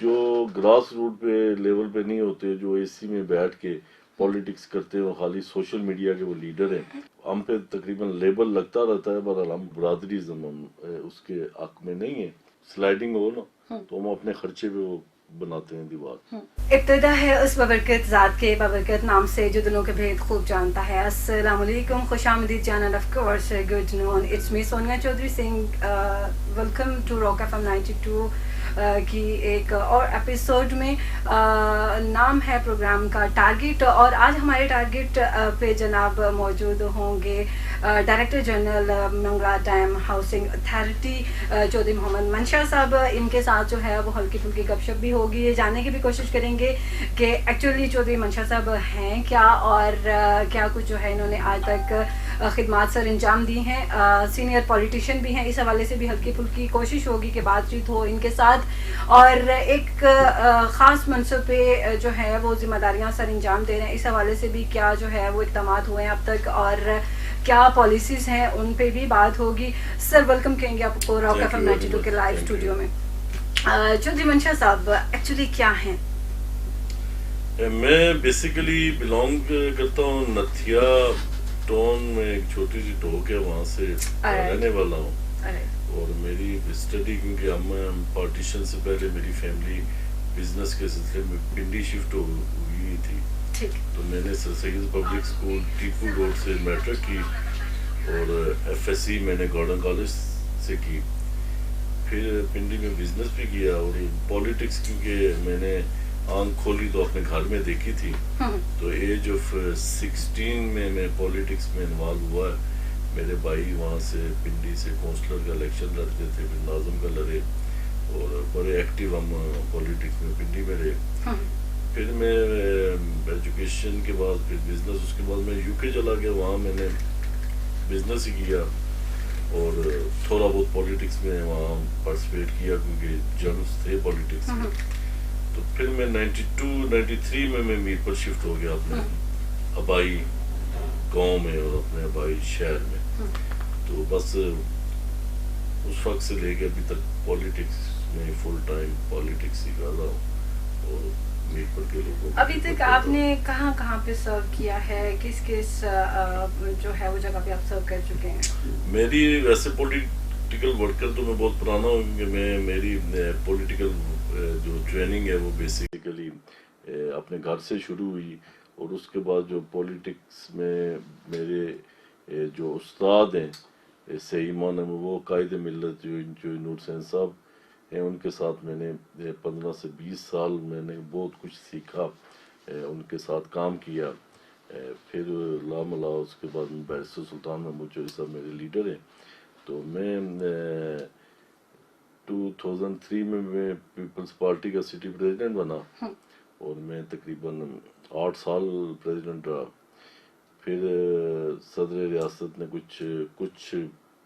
جو grass root پہ level پہ نہیں ہوتے، جو اے سی میں بیٹھ کے پالیٹکس کرتے ہیں، خالی سوشل میڈیا کے وہ لیڈر ہیں. ہم پہ تقریباً لیبل لگتا رہتا ہے، بہرحال ہم برادریزم ہم اس کے حق میں نہیں ہیں. سلائڈنگ ہو نا تو ہم اپنے خرچے پہ وہ بناتے ہیں دیوار. ابتدا ہے اس بابرکت ذات کے بابرکت نام سے جو دلوں کے بھید خوب جانتا ہے. السلام علیکم، خوش آمدید channel of course good noon. It's me Sonia Chaudhry Singh. Welcome to Rock FM ایم 92 کی ایک اور ایپیسوڈ میں. نام ہے پروگرام کا ٹارگٹ، اور آج ہمارے ٹارگٹ پہ جناب موجود ہوں گے director general Mangla dam housing authority Chaudhry Muhammad Mansha صاحب. ان کے ساتھ جو ہے وہ ہلکی پھلکی گپ شپ بھی ہوگی، یہ جاننے کی بھی کوشش کریں گے کہ ایکچولی چودھری منشا صاحب ہیں کیا، اور کیا کچھ جو ہے انہوں نے آج تک خدمات سر انجام دی ہیں. سینئر پولیٹیشین بھی ہیں، اس حوالے سے بھی ہلکی پھلکی کوشش ہوگی کہ بات چیت ہو ان کے ساتھ. اور ایک خاص منصب پہ جو ہے وہ ذمہ داریاں سر انجام دے رہے ہیں، اس حوالے سے بھی کیا جو ہے وہ اقدامات ہوئے ہیں اب تک، اور کیا پالیسیز ہیں ان پہ بھی بات ہوگی. سر ویلکم کہیں گے آپ کو راک ایف ایم 92 کے لائیو اسٹوڈیو میں. چودھری منشا صاحب ایکچولی کیا ہیں؟ میں بیسیکلی بلانگ کرتا ہوں نتھیا ٹون میں، ایک چھوٹی سی ٹوک ہے، وہاں سے رہنے والا ہوں. اور میری اسٹڈی، کیونکہ ہم پارٹیشن سے پہلے میری فیملی بزنس کے سلسلے میں پنڈی شفٹ ہوئی تھی، تو میں نے سر سید پبلک اسکول ٹیپو روڈ سے میٹرک کی، اور ایف ایس سی میں نے گارڈن کالج سے کی. پھر پنڈی میں بزنس بھی کیا، اور پالیٹکس کیونکہ میں نے آنکھ کھولی تو اپنے گھر میں دیکھی تھی، تو ایج آف 16 میں پالیٹکس میں انوالو ہوا ہے. میرے بھائی وہاں سے پنڈی سے کونسلر کا الیکشن لڑتے تھے، پھر ناظم کا لڑے، اور بڑے ایکٹیو ہم پالیٹکس میں پنڈی میں رہے. پھر میں ایجوکیشن کے بعد پھر بزنس، اس کے بعد میں یو کے چلا گیا، وہاں میں نے بزنس ہی کیا، اور تھوڑا بہت پالیٹکس میں وہاں پارٹیسپیٹ کیا کیونکہ جرمس تھے پالیٹکس کے. تو پھر میں 93 میں میر پر شفٹ ہو گیا اپنے آبائی گاؤں میں اور اپنے آبائی شہر میں. تو بس اس وقت سے لے کے ابھی تک پالیٹکس میں فل ٹائم پالیٹکس ہی کر رہا ہوں. اور میر پر کے لوگوں ابھی تک آپ نے کہاں کہاں پہ سرو کیا ہے، کس کس جو ہے وہ جگہ پہ آپ سرو کر چکے ہیں؟ میری ویسے پولیٹیکل ورکر تو میں بہت پرانا ہوں، کیونکہ میری پولیٹیکل جو ٹریننگ ہے وہ بیسیکلی اپنے گھر سے شروع ہوئی. اور اس کے بعد جو پولیٹکس میں میرے جو استاد ہیں صحیح معنی میں، وہ قائد ملت جو نور حسین صاحب ہیں، ان کے ساتھ میں نے 15 سے 20 سال میں نے بہت کچھ سیکھا، ان کے ساتھ کام کیا. پھر لاملا اس کے بعد بیرسٹر سلطان محمود چودھری صاحب میرے لیڈر ہیں. تو میں 2003 میں پیپلز پارٹی کا سٹی پریزیڈنٹ بنا، اور میں تقریباً 8 سال پریزیڈنٹ رہا. پھر صدر ریاست نے کچھ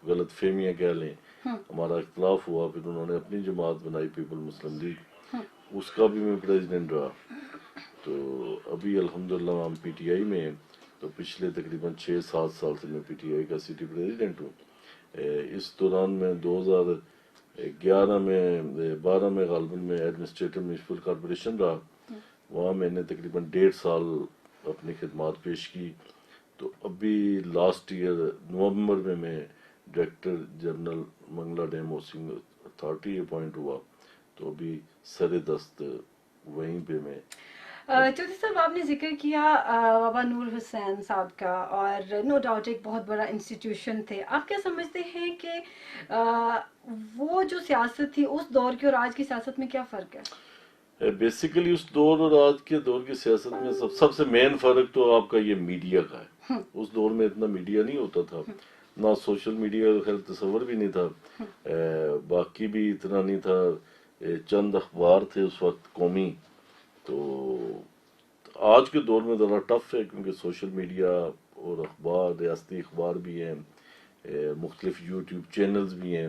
غلط فہمیاں کہہ لیں، ہمارا اختلاف ہوا، پھر انہوں نے اپنی جماعت بنائی پیپل مسلم لیگ، اس کا بھی میں پریزیڈنٹ رہا. تو ابھی الحمدللہ ہم پی ٹی آئی میں ہیں، تو پچھلے تقریباً 6-7 سال سے میں پی ٹی آئی کا سٹی پریزیڈنٹ ہوں. اس دوران میں 2011 میں 12 میں غالباً میں ایڈمنسٹریٹر میونسپل کارپوریشن رہا، وہاں میں نے تقریباً 1.5 سال اپنی خدمات پیش کی. تو ابھی لاسٹ ایئر نومبر میں director general Mangla dam housing authority appoint ہوا. تو ابھی سر دست وہیں پہ میں. چودھری صاحب آپ نے ذکر کیا بابا نور حسین صاحب کا، اور نو ڈاؤٹ ایک بہت بڑا انسٹیٹیوشن تھے. آپ کیا سمجھتے ہیں کہ وہ جو سیاست تھی اس دور کی اور آج کی سیاست میں کیا فرق ہے؟ بیسیکلی اس دور اور آج کے دور کی سیاست میں سب سے مین فرق تو آپ کا یہ میڈیا کا ہے. اس دور میں اتنا میڈیا نہیں ہوتا تھا، نہ سوشل میڈیا کا خیال تصور بھی نہیں تھا، باقی بھی اتنا نہیں تھا. چند اخبار تھے اس وقت قومی. تو آج کے دور میں ذرا ٹف ہے، کیونکہ سوشل میڈیا اور اخبار، ریاستی اخبار بھی ہیں، مختلف یوٹیوب چینلز بھی ہیں.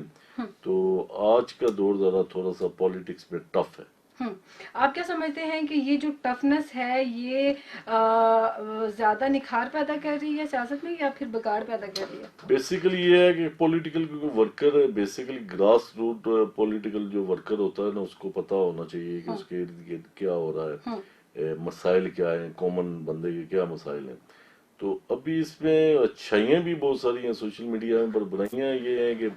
تو آج کا دور ذرا تھوڑا سا پالیٹکس میں ٹف ہے. آپ کیا سمجھتے ہیں کہ یہ جو ٹفنس ہے یہ زیادہ نکھار پیدا کر رہی ہے سیاست میں یا پھر بگاڑ پیدا کر رہی ہے؟ بیسیکلی یہ ہے کہ political worker basically grass root political جو ورکر ہوتا ہے نا اس کو پتا ہونا چاہیے کہ اس کے ارد گرد کیا ہو رہا ہے، مسائل کیا ہیں، کامن بندے کے کیا مسائل ہیں. تو ابھی اس میں اچھائیاں بھی بہت ساری ہیں سوشل میڈیا میں، پر برائیاں یہ ہیں کہ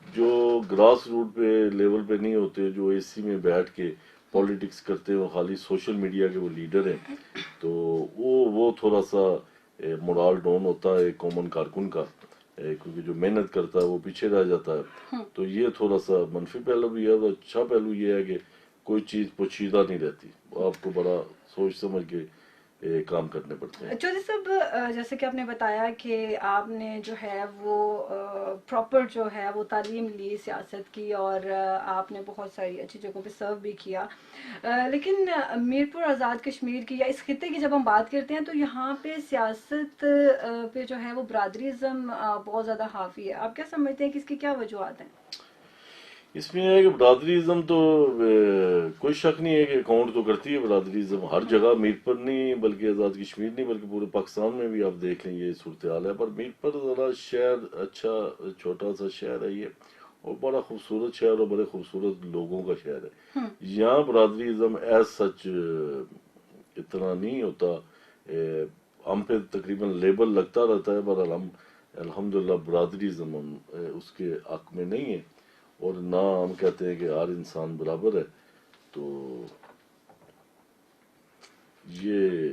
جو گراس روٹ پہ لیول پہ نہیں ہوتے، جو اے سی میں بیٹھ کے پالیٹکس کرتے ہیں، خالی سوشل میڈیا کے وہ لیڈر ہیں، تو وہ تھوڑا سا مورال ڈاؤن ہوتا ہے کامن کارکن کا، کیونکہ جو محنت کرتا ہے وہ پیچھے رہ جاتا ہے. تو یہ تھوڑا سا منفی پہلو بھی ہے. تو اچھا پہلو یہ ہے کہ کوئی چیز پوشیدہ نہیں رہتی، آپ کو بڑا سوچ سمجھ کے کام کرنے پڑتے ہیں. چودھری صاحب، جیسے کہ آپ نے بتایا کہ آپ نے جو ہے وہ پراپر جو ہے وہ تعلیم لی سیاست کی، اور آپ نے بہت ساری اچھی جگہوں پہ سرو بھی کیا، لیکن میر پور آزاد کشمیر کی یا اس خطے کی جب ہم بات کرتے ہیں تو یہاں پہ سیاست پہ جو ہے وہ برادریزم بہت زیادہ حاوی ہے. آپ کیا سمجھتے ہیں کہ اس کی کیا وجوہات ہیں؟ اس میں یہ ہے کہ برادریزم تو کوئی شک نہیں ہے کہ اکاؤنٹ تو کرتی ہے برادریزم ہر جگہ، میر پر نہیں بلکہ آزاد کشمیر نہیں بلکہ پورے پاکستان میں بھی آپ دیکھ لیں یہ صورتحال ہے. پر میر پر ذرا شہر اچھا چھوٹا سا شہر ہے یہ، اور بڑا خوبصورت شہر اور بڑے خوبصورت لوگوں کا شہر ہے. یہاں برادریزم ایز سچ اتنا نہیں ہوتا، ہم پہ تقریباً لیبل لگتا رہتا ہے، پر الحمدللہ برادریزم اس کے حق میں نہیں ہے، اور نہ ہم کہتے ہیں کہ ہر انسان برابر ہے. تو یہ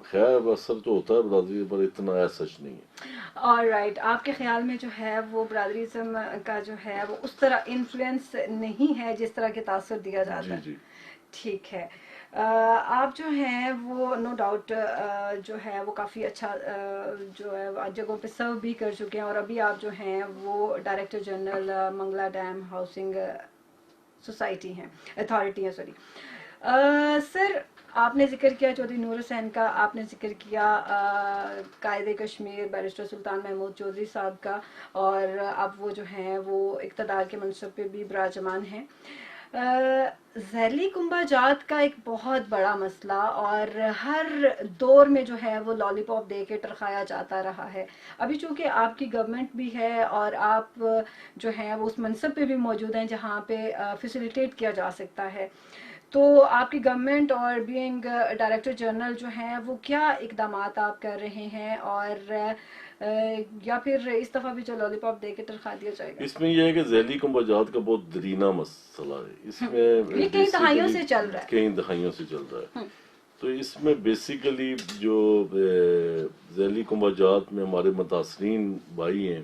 خیر اثر تو ہوتا ہے برادری پر، اتنا ایسا سچ نہیں ہے. آلرائٹ، آپ کے خیال میں جو ہے وہ برادریزم کا جو ہے وہ اس طرح انفلوئنس نہیں ہے جس طرح کے تاثر دیا جاتا ہے؟ جی. ٹھیک ہے. آپ جو ہیں وہ نو ڈاؤٹ جو ہے وہ کافی اچھا جو ہے جگہوں پہ سرو بھی کر چکے ہیں، اور ابھی آپ جو ہیں وہ director general Mangla dam housing society ہیں، اتھارٹی ہیں، سوری. سر، آپ نے ذکر کیا چودھری نور حسین کا، آپ نے ذکر کیا قائد کشمیر بیرسٹر سلطان محمود چودھری صاحب کا، اور اب وہ جو ہیں وہ اقتدار کے منصب پہ بھی براجمان ہیں. زہریلی کنبہ جات کا ایک بہت بڑا مسئلہ، اور ہر دور میں جو ہے وہ لالی پاپ دے کے ٹرخایا جاتا رہا ہے. ابھی چونکہ آپ کی گورنمنٹ بھی ہے اور آپ جو ہیں وہ اس منصب پہ بھی موجود ہیں جہاں پہ فیسیلیٹیٹ کیا جا سکتا ہے، تو آپ کی گورنمنٹ اور بینگ ڈائریکٹر جنرل جو ہیں وہ کیا اقدامات آپ کر رہے ہیں، اور یا پھر اس دفعہ بھی جو لالی پاپ دے کے ٹرخا دیا جائے گا؟ اس میں یہ ہے کہ ذیلی کنبہ جات کا بہت درینہ مسئلہ ہے. اس میں کئی دہائیوں سے چل رہا ہے، کئی دہائیوں سے چل رہا ہے. تو اس میں بیسیکلی جو ذیلی کنبہ جات میں ہمارے متاثرین بھائی ہیں،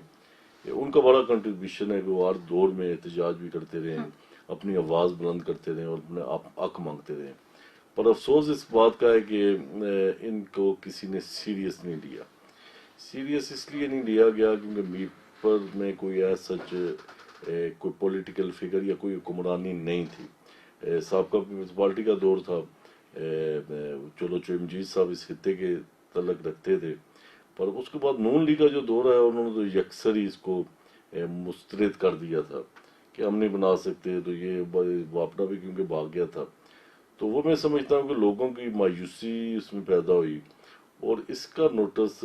ان کا بڑا کنٹریبیوشن ہے کہ وہ ہر دور میں احتجاج بھی کرتے رہے، اپنی آواز بلند کرتے رہے اور اپنے حق مانگتے رہے. پر افسوس اس بات کا ہے کہ ان کو کسی نے سیریس نہیں لیا. سیریس اس لیے نہیں لیا گیا کیونکہ میر پر میں کوئی ایسا کوئی پولیٹیکل فگر یا کوئی حکمرانی نہیں تھی. سابقہ پیپلز پارٹی کا دور تھا، چلو چمجید صاحب اس خطے کے تعلق رکھتے تھے، پر اس کے بعد نون لیگ کا جو دور ہے انہوں نے تو یکسر ہی اس کو مسترد کر دیا تھا کہ ہم نہیں بنا سکتے. تو یہ واپڈا بھی کیونکہ بھاگ گیا تھا، تو وہ میں سمجھتا ہوں کہ لوگوں کی مایوسی اس میں پیدا ہوئی، اور اس کا نوٹس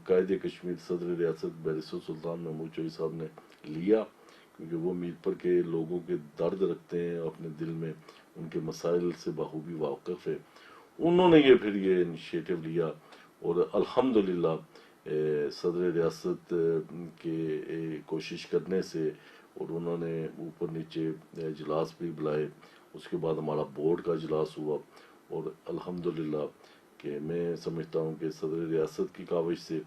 قائد کشمیر صدر ریاست بیرسٹر سلطان محمود چودھری صاحب نے لیا، کیونکہ وہ میر پر کے لوگوں کے درد رکھتے ہیں اپنے دل میں، ان کے مسائل سے بخوبی واقف ہے. انہوں نے پھر یہ انیشیٹو لیا، اور الحمدللہ صدر ریاست کے کوشش کرنے سے، اور انہوں نے اوپر نیچے اجلاس بھی بلائے، اس کے بعد ہمارا بورڈ کا اجلاس ہوا، اور الحمدللہ کہ میں سمجھتا ہوں کہ صدر ریاست کی کاوش سے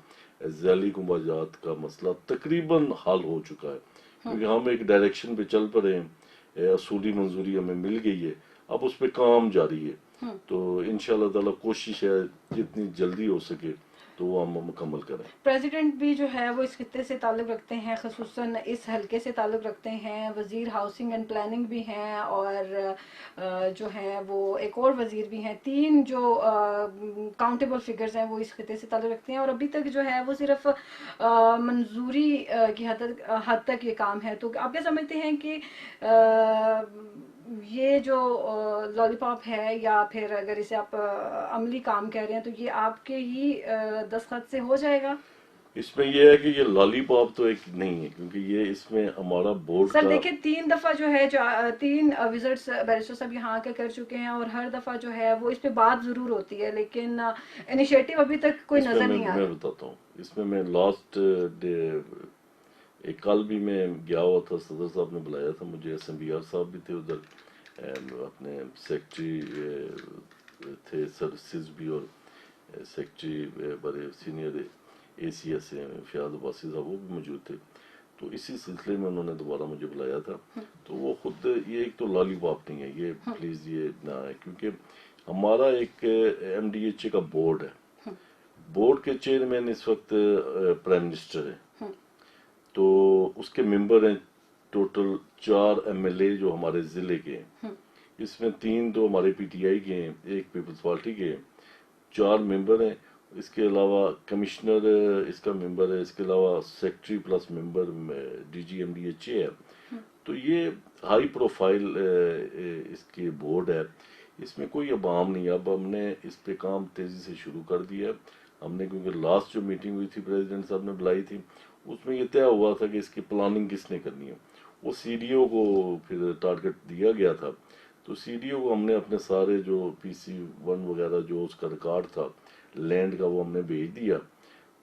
ذیلی کنبہ جات کا مسئلہ تقریباً حل ہو چکا ہے، کیونکہ ہم ایک ڈائریکشن پہ چل پڑے ہیں، اصولی منظوری ہمیں مل گئی ہے، اب اس پہ کام جاری ہے. تو انشاءاللہ تعالی کوشش ہے جتنی جلدی ہو سکے تو وہ ہم مکمل کریں. پریزیڈنٹ بھی جو ہے وہ اس خطے سے تعلق رکھتے ہیں، خصوصاً اس حلقے سے تعلق رکھتے ہیں، وزیر ہاؤسنگ اینڈ پلاننگ بھی ہیں، اور جو ہیں وہ ایک اور وزیر بھی ہیں. 3 جو کاؤنٹیبل فگرز ہیں وہ اس خطے سے تعلق رکھتے ہیں، اور ابھی تک جو ہے وہ صرف منظوری کی حد تک یہ کام ہے. تو آپ کیا سمجھتے ہیں کہ یہ جو لالی پاپ ہے یا پھر اگر اسے آپ عملی کام کہہ رہے ہیں تو یہ آپ کے ہی دستخط سے ہو جائے گا؟ اس میں یہ ہے کہ یہ لالی پاپ تو ایک نہیں ہے، کیونکہ یہ اس میں ہمارا بورڈ سر دیکھیں 3 دفعہ جو ہے 3 وزٹس بیرسٹر صاحب یہاں کے کر چکے ہیں، اور ہر دفعہ جو ہے وہ اس پہ بات ضرور ہوتی ہے، لیکن انیشیٹو ابھی تک کوئی نظر نہیں آ رہا۔ میں بتاتا ہوں، اس میں لاسٹ ایک کل بھی میں گیا ہوا تھا، صدر صاحب نے بلایا تھا مجھے، SMBR صاحب بھی تھے ادھر، اپنے سیکرٹری تھے سروسز بھی، اور سیکرٹری بڑے سینئر ACS فیاض عباسی صاحب وہ بھی موجود تھے، تو اسی سلسلے میں انہوں نے دوبارہ مجھے بلایا تھا۔ تو وہ خود یہ ایک تو لالی پاپ نہیں ہے یہ، پلیز یہ نہ ہے، کیونکہ ہمارا ایک MDHA کا بورڈ ہے، بورڈ کے چیئرمین اس وقت پرائم منسٹر ہے، تو اس کے ممبر ہیں ٹوٹل 4 MLA جو ہمارے ضلع کے ہیں، اس میں 3 تو ہمارے PTI کے ہیں، 1 پیپلز پارٹی کے ہیں، 4 ممبر ہیں، اس کے علاوہ کمشنر اس کا ممبر ہے، اس کے علاوہ secretary plus member DG MDHA ہے، تو یہ ہائی پروفائل اس کی بورڈ ہے، اس میں کوئی اب عام نہیں ہے۔ اب ہم نے اس پہ کام تیزی سے شروع کر دیا، ہم نے کیونکہ لاسٹ جو میٹنگ ہوئی تھی پریزیڈنٹ صاحب نے بلائی تھی، اس میں یہ طے ہوا تھا کہ اس کی پلاننگ کس نے کرنی ہے، وہ CDO کو پھر ٹارگٹ دیا گیا تھا، تو CDO کو ہم نے اپنے سارے جو PC1 وغیرہ جو اس کا ریکارڈ تھا لینڈ کا وہ ہم نے بھیج دیا،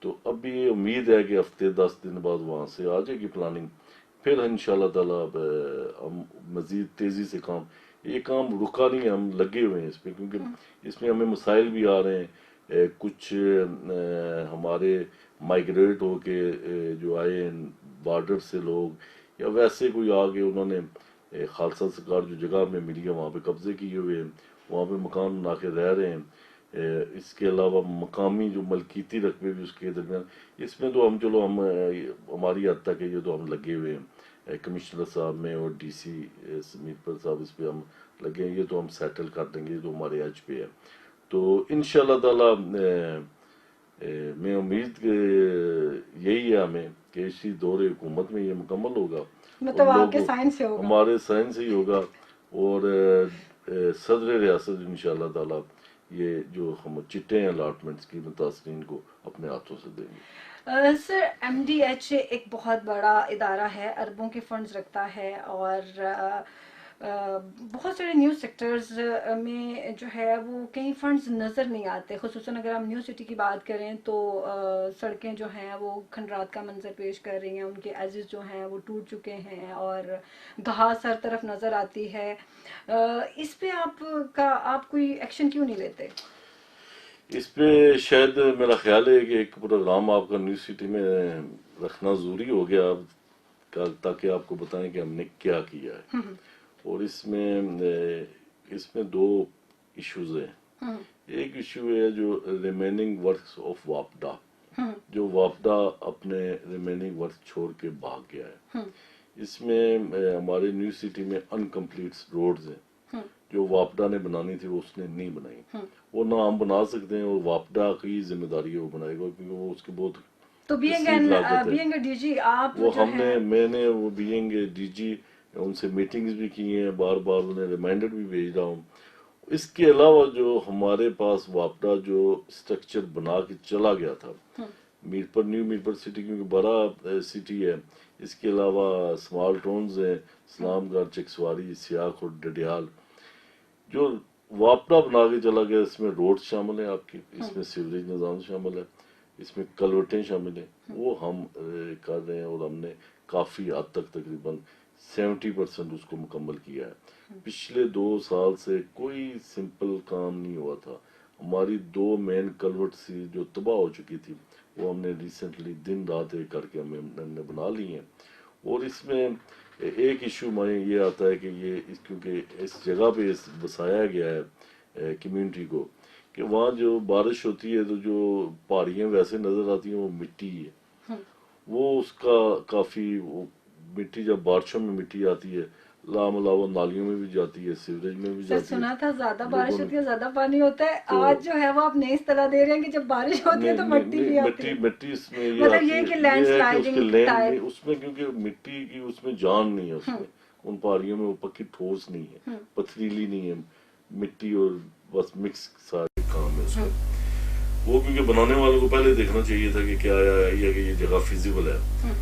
تو اب بھی یہ امید ہے کہ ہفتے 10 دن بعد وہاں سے آ جائے گی پلاننگ، پھر انشاءاللہ تعالیٰ ہم مزید تیزی سے کام، یہ کام رکا نہیں ہے، ہم لگے ہوئے ہیں اس پہ، کیونکہ اس میں ہمیں مسائل بھی آ رہے ہیں، کچھ ہمارے مائگریٹ ہو کے جو آئے ہیں بارڈر سے لوگ، یا ویسے کوئی آگے انہوں نے خالصہ سرکار جو جگہ میں ملی ہے وہاں پہ قبضے کیے ہوئے ہیں، وہاں پہ مکان بنا کے رہ رہے ہیں، اس کے علاوہ مقامی جو ملکیتی رقبے بھی اس کے درمیان، اس میں تو ہم چلو ہماری حد تک ہے، یہ تو ہم لگے ہوئے ہیں، کمشنر صاحب میں اور DC سمیت صاحب اس پہ ہم لگے ہیں، یہ تو ہم سیٹل کر دیں گے، یہ تو ہمارے ایج پہ ہے، تو انشاءاللہ تعالیٰ میں امید یہی ہے ہمیں کہ اسی دور حکومت میں یہ مکمل ہوگا، مطلب آپ کے سائن سے ہوگا، ہمارے سائن سے ہی ہوگا، اور صدر ریاست انشاءاللہ تعالیٰ یہ جو ہم چٹے ہیں الاٹمنٹس کی متاثرین کو اپنے ہاتھوں سے دیں گے۔ سر MDHA ایک بہت بڑا ادارہ ہے، اربوں کے فنڈز رکھتا ہے، اور بہت سارے نیو سیکٹرز میں جو ہے وہ کئی فنڈز نظر نہیں آتے، خصوصاً اگر ہم نیو سٹی کی بات کریں تو سڑکیں جو ہیں وہ کھنڈرات کا منظر پیش کر رہی ہیں، ان کے ایجز جو ہیں وہ ٹوٹ چکے ہیں اور گھاس ہر طرف نظر آتی ہے، اس پہ آپ کوئی ایکشن کیوں نہیں لیتے؟ اس پہ شاید میرا خیال ہے کہ ایک پروگرام آپ کا نیو سٹی میں رکھنا ضروری ہو گیا تاکہ آپ کو بتائیں کہ ہم نے کیا کیا ہے، اور اس میں 2 ایشوز ہیں، ایک ایشو ہے جو ریمیننگ ورکس آف واپڈا، جو واپڈا اپنے ریمیننگ ورک چھوڑ کے بھاگ گیا ہے، اس میں ہمارے نیو سٹی میں انکمپلیٹ روڈز ہیں جو واپڈا نے بنانی تھی وہ اس نے نہیں بنائی، وہ نہ ہم بنا سکتے ہیں، اور واپڈا کی ذمہ داری ہے وہ بنائے گا، کیونکہ وہ اس کے بہت تو بینگ DG آپ وہ میں نے وہ بینگ DG ان سے میٹنگز بھی کی ہیں، بار بار انہیں ریمائنڈر بھی بھیج رہا ہوں۔ اس کے علاوہ جو ہمارے پاس واپڈا جو سٹرکچر بنا کے چلا گیا تھا، نیو میرپور سٹی کیونکہ بڑا سٹی ہے، اس کے علاوہ اسمال ٹاؤنز ہیں، اسلام گڑھ، چکسواری، سیاخ اور ڈڈیال، جو واپڈا بنا کے چلا گیا، اس میں روڈ شامل ہیں آپ کی، اس میں سیوریج نظام شامل ہے، اس میں کلوٹیں شامل ہیں، وہ ہم کر رہے ہیں، اور ہم نے کافی حد تک تقریباً 70% اس کو مکمل کیا ہے۔ پچھلے 2 سال سے کوئی سمپل کام نہیں ہوا تھا، ہماری 2 مین کلوٹ سی جو تباہ ہو چکی تھی وہ ہم نے ریسنٹلی دن رات ایک کر کے ہم نے بنا لی ہیں، اور اس میں ایک ایشو میں یہ آتا ہے کہ یہ کیونکہ اس جگہ پہ بسایا گیا ہے کمیونٹی کو، کہ وہاں جو بارش ہوتی ہے تو جو پہاڑیاں ویسے نظر آتی ہیں وہ مٹی ہے، وہ اس کا کافی مٹی جب بارشوں میں مٹی آتی ہے لام علاوہ نالیوں میں بھی جاتی ہے، سیوریج میں بھی جاتی ہے۔ سنا تھا زیادہ بارش ہوتی ہے زیادہ پانی ہوتا ہے، آج جو ہے وہ آپ نئی اصطلاح دے رہے ہیں کہ جب بارش ہوتی ہے تو مٹی بھی آتی ہے، مٹی اس میں مطلب یہ کہ لینڈ سلائڈنگ اس میں کیونکہ مٹی کی اس میں جان نہیں ہے، اس میں ان پہاڑیوں میں وہ پکی ٹھوس نہیں ہے, پتھریلی نہیں ہے, مٹی اور بس مکس سارے کام ہے اس کا. وہ کیونکہ بنانے والوں کو پہلے دیکھنا چاہیے تھا کہ کیا ہے کہ یہ جگہ فیزیبل ہے.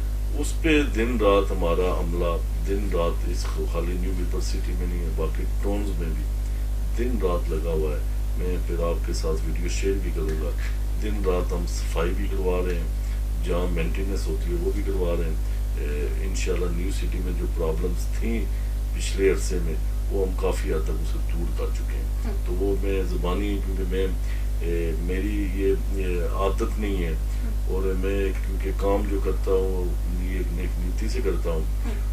اس پہ دن رات ہمارا عملہ, دن رات, اس خالی نیو میرپور سٹی میں نہیں ہے, باقی ٹاؤنز میں بھی دن رات لگا ہوا ہے. میں پھر آپ کے ساتھ ویڈیو شیئر بھی کروں گا. دن رات ہم صفائی بھی کروا رہے ہیں, جہاں مینٹیننس ہوتی ہے وہ بھی کروا رہے ہیں. انشاءاللہ نیو سٹی میں جو پرابلمس تھیں پچھلے عرصے میں وہ ہم کافی حد تک اسے دور کر چکے ہیں. تو وہ میں زبانی, کیونکہ میری یہ عادت نہیں ہے, اور میں کیونکہ کام جو کرتا ہوں یہ ایک نیتی سے کرتا ہوں,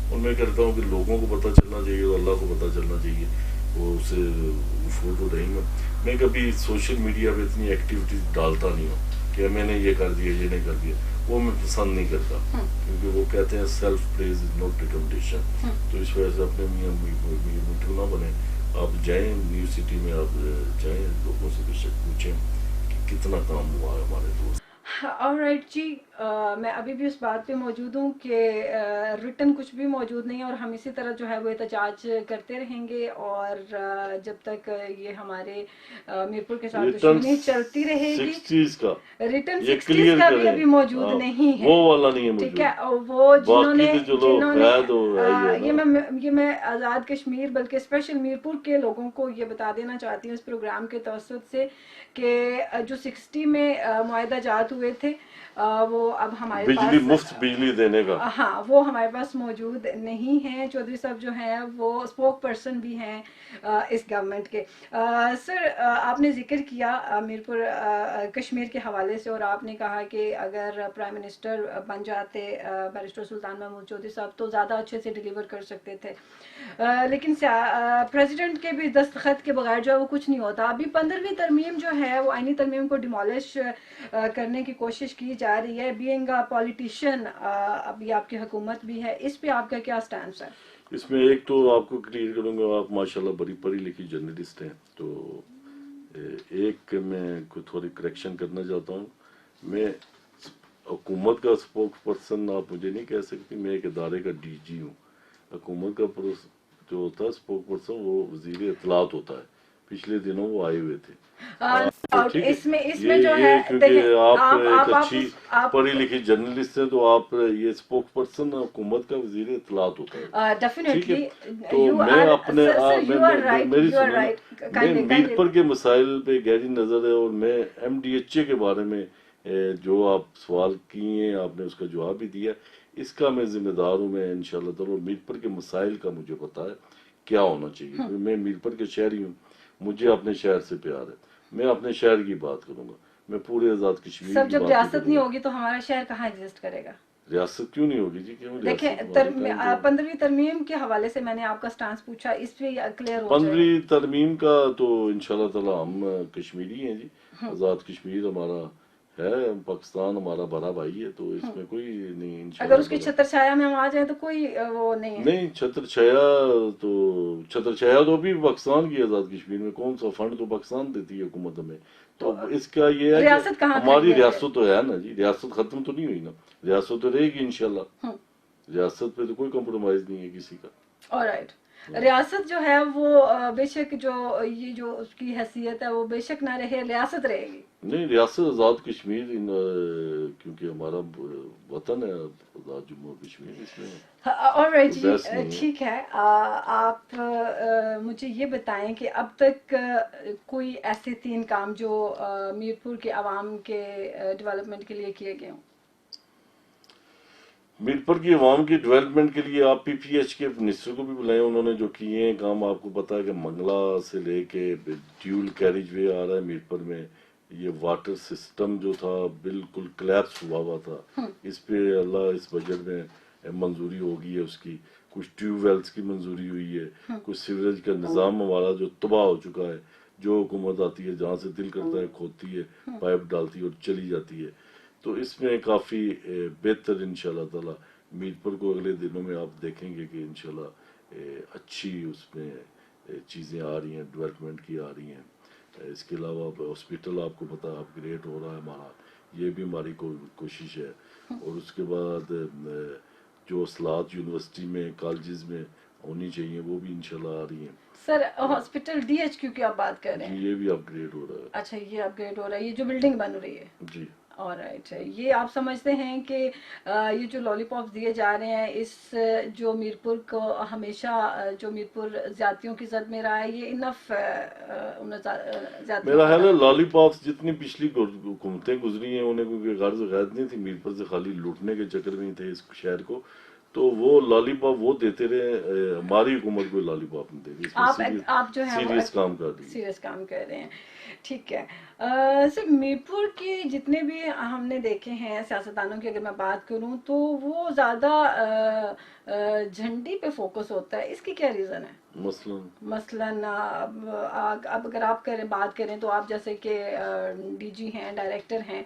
اور میں کرتا ہوں کہ لوگوں کو پتہ چلنا چاہیے اور اللہ کو پتہ چلنا چاہیے, وہ اسے فوٹو رہیں گا. میں کبھی سوشل میڈیا پہ اتنی ایکٹیویٹیز ڈالتا نہیں ہوں کہ میں نے یہ کر دیا, یہ نہیں کر دیا, وہ میں پسند نہیں کرتا, کیونکہ وہ کہتے ہیں self praise is not recommendation. تو اس وجہ سے اپنے میاں میٹھو نہ بنے. آپ جائیں نیو سٹی میں, آپ جائیں, لوگوں سے بے شک پوچھیں کہ کتنا کام ہوا ہے ہمارے دوست. آلرائٹ جی, میں ابھی بھی اس بات پہ موجود ہوں کہ ریٹن کچھ بھی موجود نہیں ہے, اور ہم اسی طرح جو ہے وہ احتجاج کرتے رہیں گے, اور جب تک یہ ہمارے میرپور کے ساتھ دشمنی چلتی رہے گی. ریٹن 60s کا بھی ابھی موجود نہیں ہے, وہ والا نہیں ہے, ٹھیک ہے. وہ جنہوں نے یہ میں آزاد کشمیر بلکہ اسپیشل میرپور کے لوگوں کو یہ بتا دینا چاہتی ہوں اس پروگرام کے توسط سے کہ جو 60 میں معاہدہ جات ہوئے تھے وہ اب ہمارے پاس بجلی, مفت بجلی دینے کا, ہاں, وہ ہمارے پاس موجود نہیں ہیں. چودھری صاحب جو ہیں وہ اسپوک پرسن بھی ہیں اس گورنمنٹ کے. سر, آپ نے ذکر کیا میرپور کشمیر کے حوالے سے, اور آپ نے کہا کہ اگر پرائم منسٹر بن جاتے بیرسٹر سلطان محمود چودھری صاحب تو زیادہ اچھے سے ڈیلیور کر سکتے تھے, لیکن پریزیڈنٹ کے بھی دستخط کے بغیر جو ہے وہ کچھ نہیں ہوتا. ابھی 15ویں ترمیم جو ہے وہ آئینی ترمیم کو ڈیمالش کرنے کی کوشش کی جا رہی ہے. بینگ اے پولیٹیشین, ابھی آپ کی حکومت بھی ہے, اس پہ آپ کا کیا سٹینس ہے؟ اس میں ایک تو آپ کو کلیئر کروں گا, آپ ماشاءاللہ بڑی پڑھی لکھی جرنلسٹ ہیں, تو ایک میں تھوڑی کریکشن کرنا چاہتا ہوں. میں حکومت کا اسپوک پرسن آپ مجھے نہیں کہہ سکتی, میں ایک ادارے کا ڈی جی ہوں. حکومت کا جو ہوتا ہے اسپوک پرسن وہ وزیر اطلاعات ہوتا ہے. پچھلے دنوں وہ آئے ہوئے تھے. اس میں جو ہے کیونکہ آپ ایک اچھی پڑھی لکھی جرنلسٹ ہیں, تو آپ یہ اسپوک پرسن حکومت کا وزیر اطلاعات ہوتا ہے. ڈیفینیٹلی. تو میں اپنے میں میرپور کے مسائل پہ گہری نظر ہے, اور میں ایم ڈی ایچ اے کے بارے میں جو آپ سوال کیے ہیں آپ نے اس کا جواب بھی دیا. اس کا میں ذمہ دار ہوں. میں انشاءاللہ تعالی میرپور کے مسائل کا مجھے پتا ہے کیا ہونا چاہیے. میں میرپور کے شہری ہوں, مجھے اپنے شہر سے پیار ہے, میں اپنے شہر کی بات کروں گا, میں پورے آزاد کشمیر سب جب ریاست نہیں ہوگی تو ہمارا شہر کہاں ایگزسٹ کرے گا؟ ریاست کیوں نہیں ہوگی جی؟ کیوں دیکھیں 15ویں ترمیم کے حوالے سے میں نے آپ کا سٹانس پوچھا, اس پہ کلیئر ہو جائے. 15ویں ترمیم کا تو انشاءاللہ تعالی ہم کشمیری ہیں جی, آزاد کشمیر ہمارا ہے, پاکستان ہمارا بڑا بھائی ہے, تو اس میں کوئی نہیں. اگر اس کی چھتر چھایا میں ہم آ جائیں تو کوئی وہ نہیں ہے. نہیں, چھتر چھایا تو بھی پاکستان کی آزاد کشمیر میں, کون سا فنڈ تو پاکستان دیتی ہے حکومت ہمیں. تو اس کا یہ ہے کہ ہماری ریاست تو ہے نا جی, ریاست ختم تو نہیں ہوئی نا, ریاست تو رہے گی انشاءاللہ. ریاست پہ تو کوئی کمپرومائز نہیں ہے کسی کا. آلرائٹ. ریاست جو ہے وہ بے شک جو یہ جو اس کی حیثیت ہے وہ بے شک نہ رہے, ریاست رہے گی. نہیں, ریاست آزاد کشمیر کیونکہ ہمارا وطن ہے آزاد جموں کشمیر, اس میں آلرائٹ جی, ٹھیک ہے. آپ مجھے یہ بتائیں کہ اب تک کوئی ایسے 3 کام جو میرپور کے عوام کے ڈیولپمنٹ کے لیے کیے گئے ہوں؟ میرپور کی عوام کی ڈیولپمنٹ کے لیے آپ پی پی ایچ کے منسٹر کو بھی بلائیں, انہوں نے جو کیے ہیں کام آپ کو پتا ہے کہ منگلا سے لے کے ڈیول کیریج وے آ رہا ہے میرپور میں. یہ واٹر سسٹم جو تھا بالکل کلیپس ہوا تھا, اس پہ اللہ اس بجٹ میں منظوری ہوگی ہے اس کی. کچھ ٹیوب ویلز کی منظوری ہوئی ہے, کچھ سیوریج کا نظام ہمارا جو تباہ ہو چکا ہے, جو حکومت آتی ہے جہاں سے دل کرتا ہے کھودتی ہے, پائپ ڈالتی ہے اور چلی جاتی ہے. تو اس میں کافی بہتر انشاءاللہ تعالی میرپور کو اگلے دنوں میں آپ دیکھیں گے کہ انشاءاللہ اچھی اس میں چیزیں آ رہی ہیں, ڈیولپمنٹ کی آ رہی ہیں. اس کے علاوہ ہاسپٹل آپ کو پتا اپ گریڈ ہو رہا ہے ہمارا, یہ بھی ہماری کوشش ہے. اور اس کے بعد جو اصلاحات یونیورسٹی میں کالجز میں ہونی چاہیے، وہ بھی انشاءاللہ آ رہی ہیں. سر ہاسپٹل DHQ کی آپ بات کر رہے ہیں؟ یہ بھی اپ گریڈ ہو رہا ہے. اچھا یہ اپ گریڈ ہو رہا ہے، یہ جو بلڈنگ بن رہی ہے. جی آلرائٹ. یہ آپ سمجھتے ہیں کہ یہ جو لالی پاپس دیے جا رہے ہیں، اس جو میرپور کو ہمیشہ جو میرپور زیادتیوں کی زد میں رہا ہے، یہ انف میرا خیال ہے لالی پاپس جتنی پچھلی حکومتیں گزری ہیں انہیں کوئی غرض غید نہیں تھی، میرپور سے خالی لوٹنے کے چکر میں تھے اس شہر کو، تو وہ لالی پاپ وہ دیتے رہے. ہماری حکومت کو لالی پاپ نہیں دے رہی، آپ جو ہے سیریس کام کر رہی ہے. سیریس کام کر رہے ہیں. ٹھیک ہے سر، میرپور کے جتنے بھی ہم نے دیکھے ہیں سیاستدانوں کی اگر میں بات کروں تو وہ زیادہ جھنڈی پہ فوکس ہوتا ہے، اس کی کیا ریزن ہے؟ مثلاً اب اگر آپ بات کریں تو آپ جیسے کہ DG ہیں، ڈائریکٹر ہیں،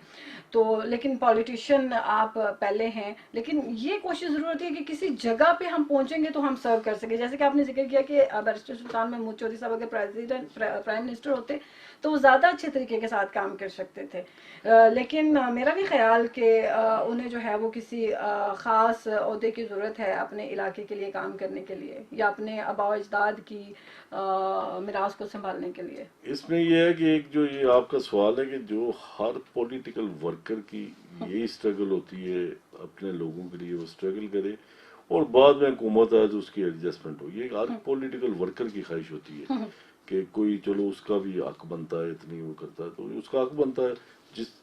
تو لیکن پولیٹیشین آپ پہلے ہیں، لیکن یہ کوشش ضرورت ہے کہ کسی جگہ پہ ہم پہنچیں گے تو ہم سرو کر سکیں. جیسے کہ آپ نے ذکر کیا کہ بیرسٹر سلطان محمود چودھری صاحب اگر پرائم منسٹر ہوتے تو وہ زیادہ اچھے طریقے کے ساتھ کام کر سکتے تھے، لیکن میرا بھی خیال کہ انہیں جو ہے وہ کسی خاص عہدے کی ضرورت ہے اپنے علاقے کے لیے کام کرنے کے لیے، یا اپنے آباء و اجداد کی میراث کو سنبھالنے کے لیے. اس میں یہ ہے کہ ایک جو یہ آپ کا سوال ہے کہ جو ہر پولیٹیکل ورکر کی یہی اسٹرگل ہوتی ہے اپنے لوگوں کے لیے وہ اسٹرگل کرے اور بعد میں حکومت آئے تو اس کی ایڈجسٹمنٹ ہو. یہ ہر پولیٹیکل ورکر کی خواہش ہوتی ہے کہ کوئی چلو اس کا بھی حق بنتا ہے، اتنی وہ کرتا ہے تو اس کا حق بنتا ہے.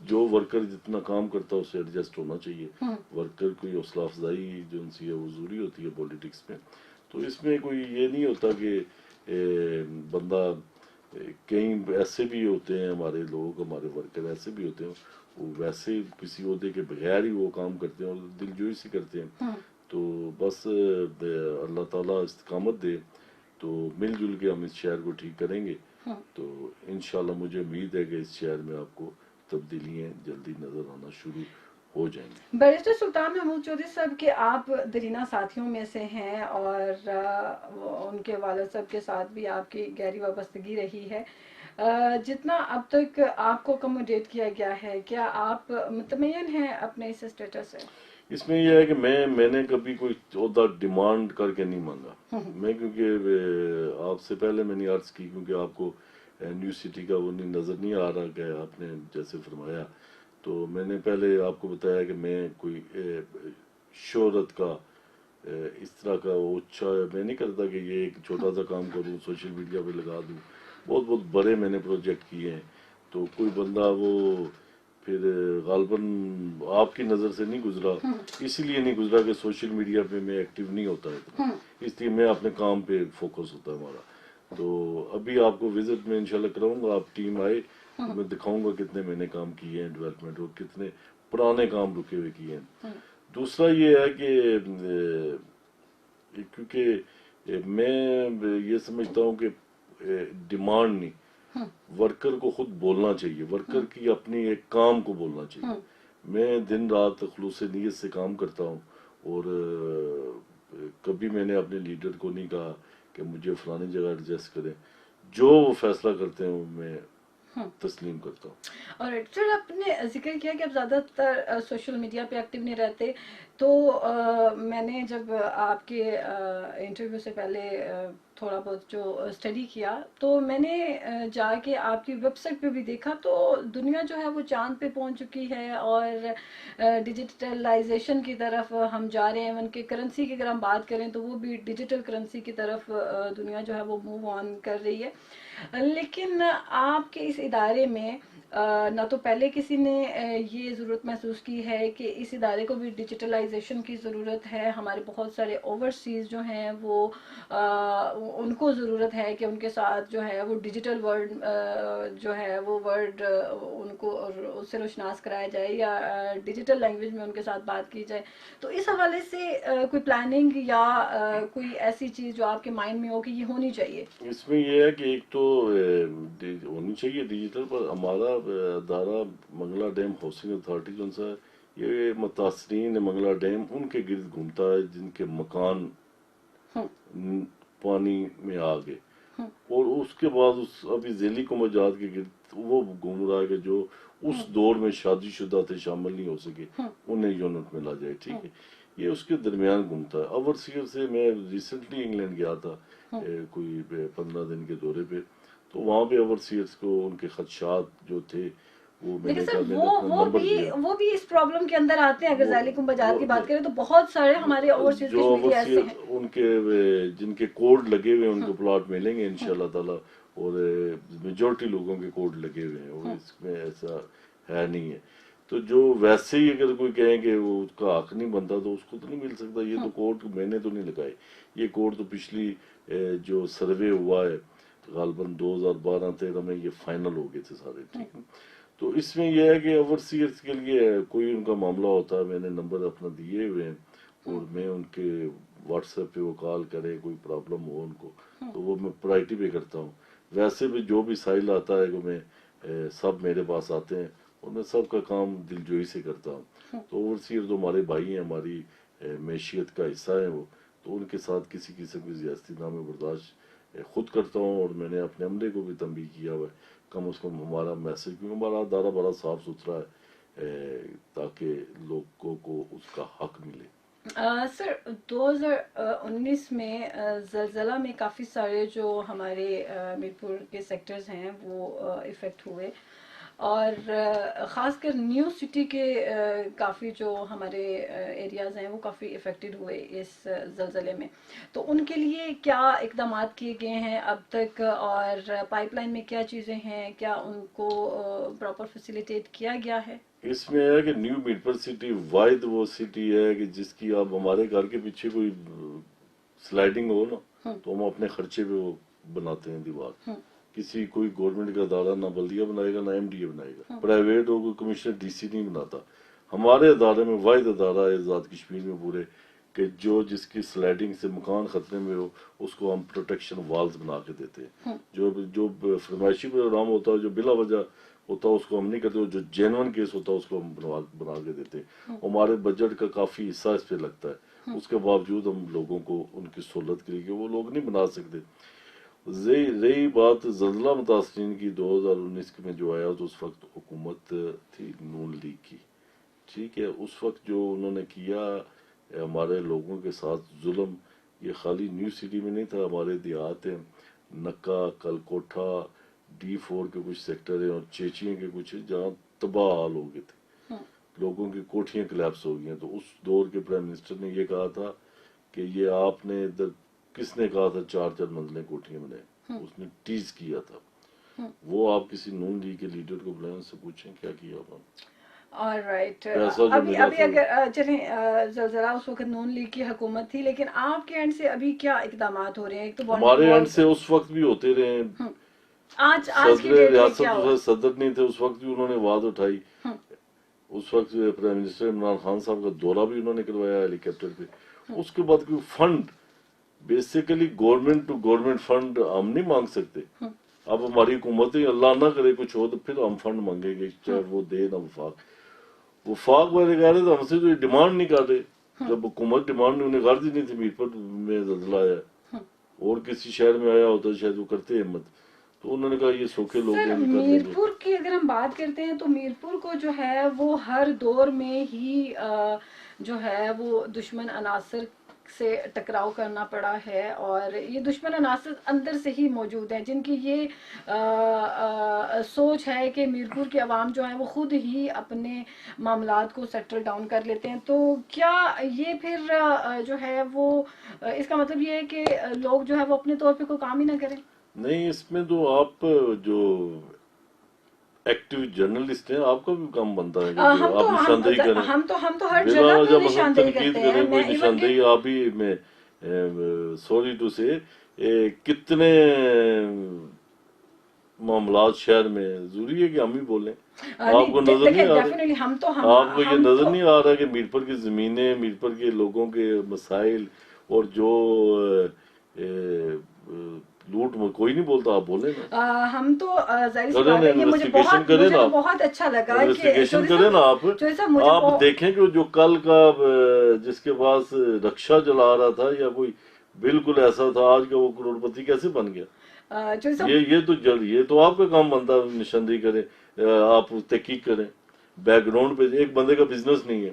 جو ورکر جتنا کام کرتا ہے اس سے ایڈجسٹ ہونا چاہیے. ورکر کوئی حوصلہ افزائی جو ان سے وہ ضروری ہوتی ہے پولیٹکس میں. تو اس میں کوئی یہ نہیں ہوتا کہ بندہ کہیں ایسے بھی ہوتے ہیں ہمارے لوگ، ہمارے ورکر ایسے بھی ہوتے ہیں وہ ویسے کسی عہدے کے بغیر ہی وہ کام کرتے ہیں اور دل جوئی سے کرتے ہیں. تو بس اللہ تعالیٰ استقامت دے تو مل جل کے ہم اس شہر کو ٹھیک کریں گے. تو انشاءاللہ مجھے امید ہے کہ اس شہر میں آپ کو تبدیلیاں جلدی نظر آنا شروع ہو جائیں گے. بیرسٹر سلطان محمود چودھری صاحب کے آپ درینہ ساتھیوں میں سے ہیں اور ان کے والد صاحب کے ساتھ بھی آپ کی گہری وابستگی رہی ہے. جتنا اب تک آپ کو اکوموڈیٹ کیا گیا ہے، کیا آپ مطمئن ہیں اپنے اس اسٹیٹس سے؟ اس میں یہ ہے کہ میں نے کبھی کوئی عہدہ ڈیمانڈ کر کے نہیں مانگا. میں کیونکہ آپ سے پہلے میں نے عرض کی کیونکہ آپ کو نیو سٹی کا وہ نظر نہیں آ رہا کہ آپ نے جیسے فرمایا، تو میں نے پہلے آپ کو بتایا کہ میں کوئی شہرت کا اس طرح کا اچھا میں نہیں کرتا کہ یہ ایک چھوٹا سا کام کروں سوشل میڈیا پہ لگا دوں. بہت بہت بڑے میں نے پروجیکٹ کیے ہیں. تو کوئی بندہ وہ پھر غالباً آپ کی نظر سے نہیں گزرا، اسی لیے نہیں گزرا کہ سوشل میڈیا پہ میں ایکٹیو نہیں ہوتا اتنا، اس لیے میں اپنے کام پہ فوکس ہوتا ہے ہمارا. تو ابھی آپ کو وزٹ میں انشاءاللہ کراؤں گا، آپ ٹیم آئے میں دکھاؤں گا کتنے میں نے کام کیے ہیں ڈیولپمنٹ اور کتنے پرانے کام رکے ہوئے کیے ہیں. دوسرا یہ ہے کہ کیونکہ میں یہ سمجھتا ہوں کہ ڈیمانڈ نہیں، ورکر کو خود بولنا چاہیے، ورکر کی اپنی ایک کام کو بولنا چاہیے. میں دن رات خلوص نیت سے کام کرتا ہوں اور کبھی میں نے اپنے لیڈر کو نہیں کہا کہ مجھے فلانی جگہ ایڈجسٹ کریں. جو وہ فیصلہ کرتے ہیں وہ میں تسلیم کرتا ہوں. اور سر آپ نے ذکر کیا کہ آپ زیادہ تر سوشل میڈیا پہ ایکٹیو نہیں رہتے، تو میں نے جب آپ کے انٹرویو سے پہلے تھوڑا بہت جو اسٹڈی کیا تو میں نے جا کے آپ کی ویب سائٹ پہ بھی دیکھا تو دنیا جو ہے وہ چاند پہ پہنچ چکی ہے اور ڈیجیٹلائزیشن کی طرف ہم جا رہے ہیں. ایون کہ کرنسی کی اگر ہم بات کریں تو وہ بھی ڈیجیٹل کرنسی کی طرف دنیا جو ہے وہ موو آن کر رہی ہے. لیکن آپ کے اس ادارے میں نہ تو پہلے کسی نے یہ ضرورت محسوس کی ہے کہ اس ادارے کو بھی ڈیجیٹلائزیشن کی ضرورت ہے. ہمارے بہت سارے اوورسیز جو ہیں وہ ان کو ضرورت ہے کہ ان کے ساتھ جو ہے وہ ڈیجیٹل ورلڈ جو ہے وہ ورلڈ ان کو اس سے روشناس کرایا جائے یا ڈیجیٹل لینگویج میں ان کے ساتھ بات کی جائے. تو اس حوالے سے کوئی پلاننگ یا کوئی ایسی چیز جو آپ کے مائنڈ میں ہو کہ یہ ہونی چاہیے؟ اس میں یہ ہے کہ ایک تو ہونی چاہیے ڈیجیٹل، پر ہمارا ادارہ منگلا ڈیم ہاؤسنگ اتھارٹی جو ہے یہ متاثرین منگلا ڈیم ان کے گرد گھومتا ہے جن کے مکان پانی میں آ گئے، اور اس کے بعد ابھی ذیلی کمجات کے گرد وہ گھوم رہا ہے کہ جو اس دور میں شادی شدہ تھے شامل نہیں ہو سکے انہیں یونٹ میں لا جائے. ٹھیک ہے، یہ اس کے درمیان گھومتا ہے. اوورسیئر سے میں ریسنٹلی انگلینڈ گیا تھا کوئی 15 دن کے دورے پہ, تو وہاں پہ اوورسیئرس کو ان کے خدشات جو تھے وہ میں نے کہا وہ بھی اس پرابلم کے اندر آتے ہیں. اگر ذالکم بجار کی بات کریں تو بہت سارے ہمارے اوورسیز کشمیری ایسے ہیں ان کے جن کے کوڈ لگے ہوئے ان کو پلاٹ ملیں گے انشاءاللہ تعالی, اور میجورٹی لوگوں کے کوڈ لگے ہوئے ہیں, اور اس میں ایسا ہے نہیں ہے. تو جو ویسے ہی اگر کوئی کہیں کہ وہ اس کا حق نہیں بنتا تو اس کو تو نہیں مل سکتا. یہ تو کوڈ میں نے تو نہیں لگائے, یہ کوڈ تو پچھلی جو سروے ہوا ہے غالباً 2012-13 میں یہ فائنل ہو گئے تھے سارے, ٹھیک ہے. تو اس میں یہ ہے کہ اوورسیئرس کے لیے کوئی ان کا معاملہ ہوتا ہے, میں نے نمبر اپنا دیے ہوئے ہیں, اور میں ان کے واٹس ایپ پہ وہ کال کرے, کوئی پرابلم ہو ان کو تو وہ میں پرائرٹی پہ کرتا ہوں. ویسے بھی جو بھی سائل آتا ہے کہ میں سب میرے پاس آتے ہیں اور میں سب کا کام دلجوئی سے کرتا ہوں. تو اوورسیئر تو ہمارے بھائی ہیں, ہماری معیشت کا حصہ ہیں وہ, تو ان کے ساتھ کسی قسم کی زیادتی نہ میں برداشت خود کرتا ہوں. اور میں نے اپنے عملے کو بھی تنبیہ کیا ہوا ہے کم از کم ہمارا میسج, کیونکہ ہمارا ادارہ بڑا صاف ستھرا ہے تاکہ لوگوں کو اس کا حق ملے. سر 2019 میں زلزلہ میں کافی سارے جو ہمارے میرپور کے سیکٹرز ہیں وہ افیکٹ ہوئے, اور خاص کر نیو سٹی کے کافی جو ہمارے ایریاز ہیں وہ کافی افیکٹڈ ہوئے اس زلزلے میں. تو ان کے لیے کیا اقدامات کیے گئے ہیں اب تک, اور پائپ لائن میں کیا چیزیں ہیں, کیا ان کو پراپر فیسیلیٹیٹ کیا گیا ہے؟ اس میں ہے کہ نیو میرپور سٹی واحد وہ سٹی ہے کہ جس کی اب ہمارے گھر کے پیچھے کوئی سلائڈنگ ہو نا تو ہم اپنے خرچے پہ وہ بناتے ہیں دیوار. کسی کوئی گورنمنٹ کا ادارہ نہ بلدیہ بنائے گا نہ ایم ڈی اے بنائے گا, پرائیویٹ ہو کوئی کمشنر ڈی سی نہیں بناتا. ہمارے ادارے میں واحد ادارہ ہے آزاد کشمیر میں پورے کہ جو جس کی سلائڈنگ سے مکان خطرے میں ہو اس کو ہم پروٹیکشن والز بنا کے دیتے ہیں. جو فرمائشی پروگرام ہوتا ہے جو بلا وجہ ہوتا ہے اس کو ہم نہیں کرتے, جو جینون کیس ہوتا ہے اس کو ہم بنا کے دیتے ہیں. ہمارے بجٹ کا کافی حصہ اس پہ لگتا ہے, اس کے باوجود ہم لوگوں کو ان کی سہولت کے لیے وہ لوگ نہیں بنا سکتے. رہی بات زلزلہ متاثرین کی 2019 میں جو آیا تو اس وقت حکومت تھی نون لیگ کی, ٹھیک ہے. اس وقت جو انہوں نے کیا ہمارے لوگوں کے ساتھ ظلم, یہ خالی نیو سٹی میں نہیں تھا, ہمارے دیہات ہیں نکا, کلکوٹھا, D4 کے کچھ سیکٹر ہیں اور چیچیاں کے کچھ جہاں تباہ حال ہو گئے تھے, لوگوں کی کوٹھیاں کلیپس ہو گئی ہیں. تو اس دور کے پرائم منسٹر نے یہ کہا تھا کہ یہ آپ نے کس نے کہا تھا 4 منزلیں کوٹھیاں بنائیں, اس نے ٹیز کیا تھا. وہ آپ کسی نون لیگ کے لیڈر کو بلائیں, ان سے پوچھیں کیا کیا انہوں نے. آلرائٹ, ابھی اگر چلیں زلزلہ اس وقت نون لیگ کی حکومت تھی, لیکن آپ کے اینڈ سے ابھی کیا اقدامات ہو رہے ہیں؟ تو ہمارے اینڈ سے اس وقت بھی ہوتے رہے ہیں. صدر ریاست صدر نہیں تھے اس وقت بھی انہوں نے آواز اٹھائی. اس وقت پرائم منسٹر عمران خان صاحب کا دورہ بھی انہوں نے کروایا ہیلی کاپٹر پہ. اس کے بعد کوئی fund, basically government to government fund ہم نہیں مانگ سکتے. اب ہماری حکومتیں اللہ نہ کرے کچھ ہو تو پھر ہم فنڈ مانگیں گے, چاہے وہ دے نہ وفاق والے کہہ رہے تو ہم سے تو ڈیمانڈ نہیں کر رہے. جب حکومت ڈیمانڈ نہیں, انہیں غرض ہی نہیں تھی. میرپور میں زلزلہ آیا اور کسی شہر میں آیا ہوتا شاید وہ کرتے ہمت, تو انہوں نے کہا یہ سوکھے لوگ ہیں. میرپور کی اگر ہم بات کرتے ہیں تو میرپور کو جو ہے وہ ہر دور میں ہی جو ہے وہ دشمن عناصر سے ٹکراؤ کرنا پڑا ہے, اور یہ دشمن عناصر اندر سے ہی موجود ہیں جن کی یہ سوچ ہے کہ میرپور کے عوام جو ہیں وہ خود ہی اپنے معاملات کو سیٹل ڈاؤن کر لیتے ہیں. تو کیا یہ پھر جو ہے وہ اس کا مطلب یہ ہے کہ لوگ جو ہے وہ اپنے طور پہ کوئی کام ہی نہ کریں؟ نہیں, اس میں تو آپ جو ایکٹیو جرنلسٹ ہیں آپ کا بھی کام بنتا ہے کہ آپ نشاندہی کریں. ہم تو ہر جگہ پہ نشاندہی کرتے ہیں. کوئی نشاندہی آپ ہی میں سوری ٹو سے کتنے معاملات شہر میں ضروری ہے کہ ہم ہی بولیں. آپ کو نظر نہیں آ رہا, آپ کو یہ نظر نہیں آ رہا کہ میرپور کی زمینیں, میرپور کے لوگوں کے مسائل اور جو لوٹ میں کوئی نہیں بولتا, آپ بولیں نا. ہم تو ظاہر سی بات ہے کہ مجھے بہت اچھا لگا انویسٹیگیشن کریں نا آپ دیکھیں کہ جو کل کا جس کے پاس رکشا چلا رہا تھا یا کوئی بالکل ایسا تھا, آج کا وہ کروڑ پتی کیسے بن گیا. یہ تو آپ کا کام بنتا ہے, نشاندہی کریں, آپ تحقیق کریں. بیک گراؤنڈ پہ ایک بندے کا بزنس نہیں ہے,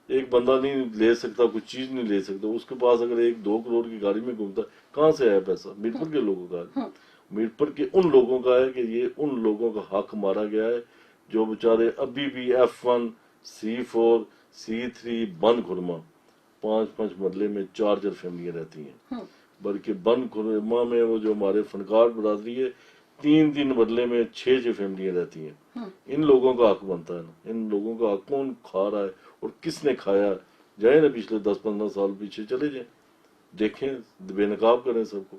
ایک بندہ نہیں لے سکتا، کچھ چیز نہیں لے سکتا، اس کے پاس اگر 1-2 کروڑ کی گاڑی میں گھومتا ہے، کہاں سے آیا پیسہ؟ میرپور کے لوگوں کا ہے، میرپور کے ان لوگوں کا ہے کہ یہ ان لوگوں کا حق مارا گیا ہے جو بیچارے ابھی بھی F1 C4 C3 بند کھرما 5 مرلے میں 4 فیملیاں رہتی ہیں، بلکہ بند کھرما میں وہ جو ہمارے فنکار برادری ہے 3 مرلے میں 6 فیملیاں رہتی ہیں۔ ان لوگوں کا حق بنتا ہے نا، ان لوگوں کا حق کون کھا رہا ہے اور کس نے کھایا؟ جائیں نا پچھلے 10-15 سال پیچھے چلے جائیں، دیکھیں، بے نقاب کریں سب کو،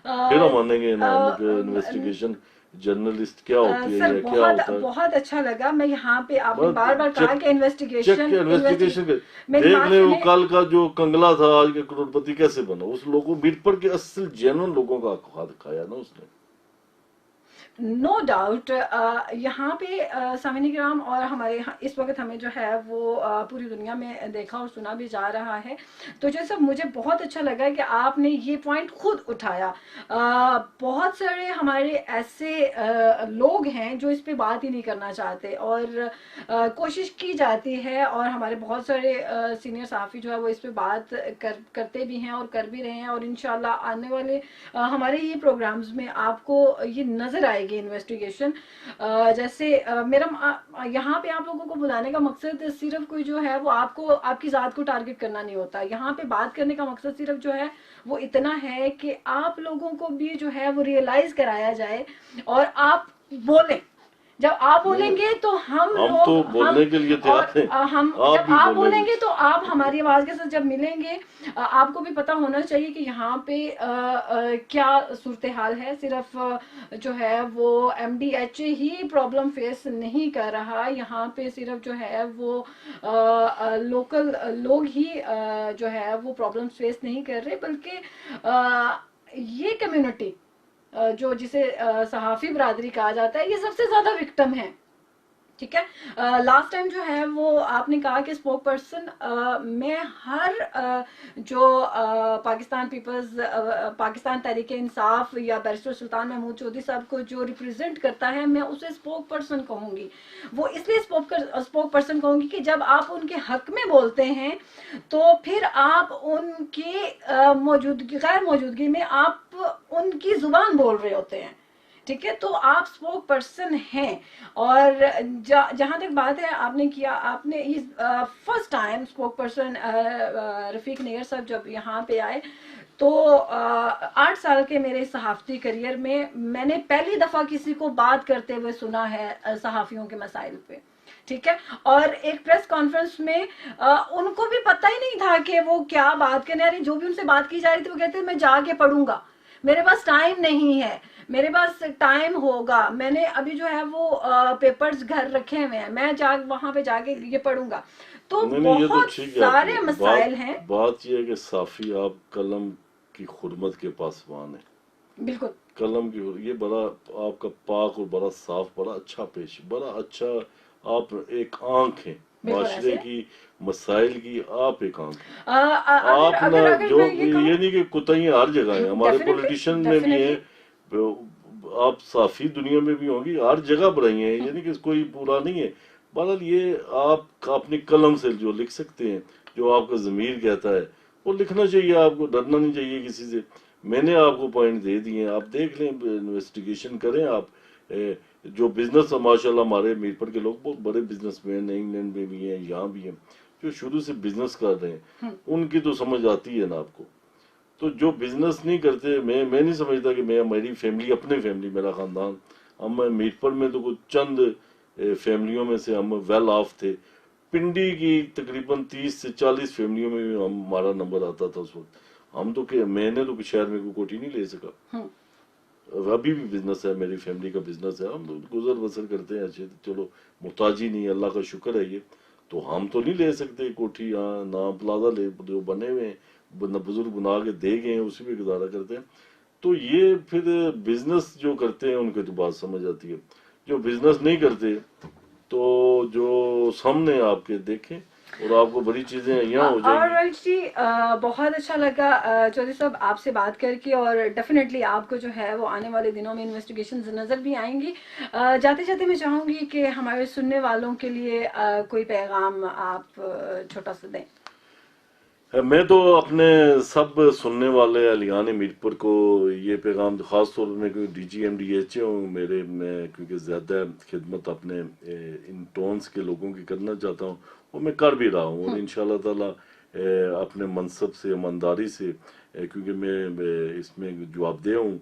پھر ہم مانیں گے انویسٹیگیشن جرنلسٹ کیا ہوتی ہے یا کیا ہوتا ہے۔ بہت اچھا لگا، میں یہاں پہ آپ نے بار بار کہا کہ انویسٹیگیشن دیکھ لیں، وہ کل کا جو کنگلا تھا آج کے کروڑ پتی کیسے بنا، اس لوگوں میرپور کے اصل جینون لوگوں کا حق کھایا نا اس نے۔ نو ڈاؤٹ یہاں پہ سامعین کرام، اور ہمارے یہاں اس وقت ہمیں جو ہے وہ پوری دنیا میں دیکھا اور سنا بھی جا رہا ہے، تو جو سب مجھے بہت اچھا لگا کہ آپ نے یہ پوائنٹ خود اٹھایا۔ بہت سارے ہمارے ایسے لوگ ہیں جو اس پہ بات ہی نہیں کرنا چاہتے، اور کوشش کی جاتی ہے، اور ہمارے بہت سارے سینئر صحافی جو ہے وہ اس پہ بات کرتے بھی ہیں اور کر بھی رہے ہیں، اور انشاءاللہ آنے والے ہمارے یہ پروگرامز میں آپ کو یہ نظر آئے گی انویسٹیگیشن۔ جیسے میرا یہاں پہ آپ لوگوں کو بلانے کا مقصد صرف کوئی جو ہے وہ آپ کی ذات کو ٹارگٹ کرنا نہیں ہوتا، یہاں پہ بات کرنے کا مقصد صرف جو ہے وہ اتنا ہے کہ آپ لوگوں کو بھی جو ہے وہ ریئلائز کرایا جائے، اور آپ بولیں، جب آپ بولیں گے تو ہم تو بولنے کے لیے تیار ہیں، جب آپ بولیں گے تو آپ ہماری آواز کے ساتھ جب ملیں گے، آپ کو بھی پتا ہونا چاہیے کہ یہاں پہ کیا صورتحال ہے۔ صرف جو ہے وہ MDH ہی پرابلم فیس نہیں کر رہا، یہاں پہ صرف جو ہے وہ لوکل لوگ ہی جو ہے وہ پرابلم فیس نہیں کر رہے، بلکہ یہ کمیونٹی جو جسے صحافی برادری کہا جاتا ہے، یہ سب سے زیادہ وکٹم ہے، ٹھیک ہے۔ لاسٹ ٹائم جو ہے وہ آپ نے کہا کہ اسپوک پرسن میں ہر جو پاکستان تحریک انصاف یا بیرسٹر سلطان محمود چودھری صاحب کو جو ریپرزینٹ کرتا ہے، میں اسے اسپوک پرسن کہوں گی۔ وہ اس لیے اسپوک پرسن کہوں گی کہ جب آپ ان کے حق میں بولتے ہیں تو پھر آپ ان کی غیر موجودگی میں آپ ان کی زبان بول رہے ہوتے ہیں، ٹھیک ہے، تو آپ اسپوک پرسن ہیں۔ اور جہاں تک بات ہے آپ نے فرسٹ ٹائم اسپوک پرسن رفیق نیر صاحب جب یہاں پہ آئے تو 8 سال کے میرے صحافتی کریئر میں نے پہلی دفعہ کسی کو بات کرتے ہوئے سنا ہے صحافیوں کے مسائل پہ، ٹھیک ہے، اور ایک پریس کانفرنس میں ان کو بھی پتہ ہی نہیں تھا کہ وہ کیا بات کرنے آ رہی، جو بھی ان سے بات کی جا رہی تھی وہ کہتے ہیں میں جا کے پڑھوں گا، میرے پاس ٹائم نہیں ہے، میرے پاس ٹائم ہوگا، میں نے ابھی جو ہے وہ پیپرز گھر رکھے ہوئے ہیں، میں وہاں پہ جا کے یہ پڑھوں گا۔ تو بہت سارے مسائل ہیں۔ بات یہ ہے کہ صافی آپ قلم کی حرمت کے پاسبان ہیں، بالکل، قلم کی یہ بڑا آپ کا پاک اور بڑا صاف، بڑا اچھا پیش، بڑا اچھا، آپ ایک آنکھ ہیں معاشرے کی، مسائل کی، آپ ایک آنکھ ہیں۔ آپ نہ جو یہ نہیں کہ کوتاہیاں ہر جگہ ہیں، ہمارے پولیٹیشین میں بھی ہیں، آپ صافی دنیا میں بھی ہوں گی، ہر جگہ برائی ہیں، یعنی کہ کوئی پورا نہیں ہے۔ بہرحال یہ آپ اپنی قلم سے جو لکھ سکتے ہیں، جو آپ کا ضمیر کہتا ہے وہ لکھنا چاہیے، آپ کو ڈرنا نہیں چاہیے کسی سے۔ میں نے آپ کو پوائنٹ دے دیے ہیں، آپ دیکھ لیں، انویسٹیگیشن کریں۔ آپ جو بزنس ماشاءاللہ ہمارے میرپور کے لوگ بہت بڑے بزنس مین ہیں، انگلینڈ میں بھی ہیں، یہاں بھی ہیں، جو شروع سے بزنس کر رہے ہیں، ان کی تو سمجھ آتی ہے نا آپ کو۔ تو جو بزنس نہیں کرتے، میں نہیں سمجھتا کہ میری فیملی، اپنے فیملی، میرا خاندان، ہم میرپور میں تو کچھ چند فیملیوں میں سے ہم ویل آف تھے، پنڈی کی تقریباً 30 سے 40 فیملیوں میں بھی ہمارا نمبر آتا تھا اس وقت۔ ہم تو کہ میں نے تو شہر میں کوئی کوٹھی نہیں لے سکا، ابھی بھی بزنس ہے، میری فیملی کا بزنس ہے، ہم گزر بسر کرتے ہیں اچھے، چلو محتاجی نہیں، اللہ کا شکر ہے۔ یہ تو ہم تو نہیں لے سکتے کوٹھی، نہ پلازا لے، جو بنے ہوئے ہیں بزرگ بنا کے دے گئے ہیں، اسی پہ گزارا کرتے ہیں۔ تو یہ پھر بزنس جو کرتے ہیں ان کی تو بات سمجھ آتی ہے، جو بزنس نہیں کرتے تو جو سامنے آپ کے دیکھیں اور آپ کو بڑی چیزیں یہاں ہو جائیں گی. آلرائٹ جی، بہت اچھا لگا چودھری صاحب آپ سے بات کر کے، اور ڈیفینیٹلی آپ کو جو ہے وہ آنے والے دنوں میں انویسٹیگیشنز نظر بھی آئیں گی. جاتے جاتے میں چاہوں گی کہ ہمارے سننے والوں کے لیے کوئی پیغام آپ چھوٹا سا دیں. میں تو اپنے سب سننے والے اہلیان میرپور کو یہ پیغام، خاص طور پر میں D G M D H A ہوں، میں کیونکہ زیادہ خدمت اپنے ان ٹونز کے لوگوں کی کرنا چاہتا ہوں، وہ میں کر بھی رہا ہوں، اور انشاءاللہ تعالی اپنے منصب سے، ایمانداری سے، کیونکہ میں اس میں جواب دہ ہوں،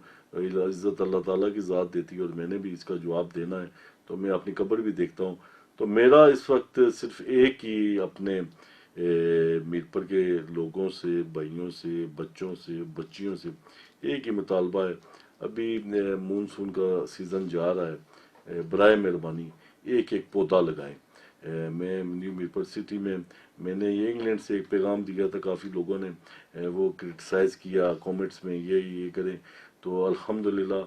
عزت اللہ تعالیٰ کی ذات دیتی ہے اور میں نے بھی اس کا جواب دینا ہے، تو میں اپنی قبر بھی دیکھتا ہوں. تو میرا اس وقت صرف ایک ہی اپنے میرپور کے لوگوں سے، بھائیوں سے، بچوں سے، بچیوں سے ایک ہی مطالبہ ہے. ابھی مونسون کا سیزن جا رہا ہے، برائے مہربانی ایک ایک پودا لگائیں. میں نیو میرپور سٹی میں نے یہ انگلینڈ سے ایک پیغام دیا تھا، کافی لوگوں نے وہ کرٹیسائز کیا کامنٹس میں، یہ کریں. تو الحمدللہ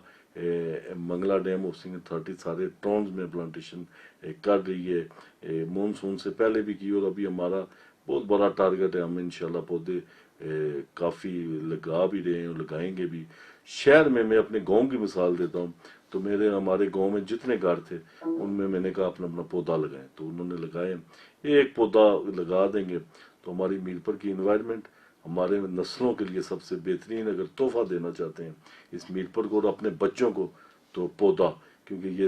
منگلا ڈیم حسین 30 سارے ٹاؤنز میں پلانٹیشن کر رہی ہے، مونسون سے پہلے بھی کی، اور ابھی ہمارا بہت بڑا ٹارگٹ ہے. ہم انشاءاللہ پودے کافی لگا بھی رہے ہیں اور لگائیں گے بھی. شہر میں اپنے گاؤں کی مثال دیتا ہوں، تو ہمارے گاؤں میں جتنے گھر تھے ان میں نے کہا اپنا پودا لگائیں، تو انہوں نے لگائے. ایک پودا لگا دیں گے تو ہماری میرپور کی انوائرمنٹ ہمارے نسلوں کے لیے سب سے بہترین، اگر تحفہ دینا چاہتے ہیں اس میرپور کو اور اپنے بچوں کو، تو پودا، کیونکہ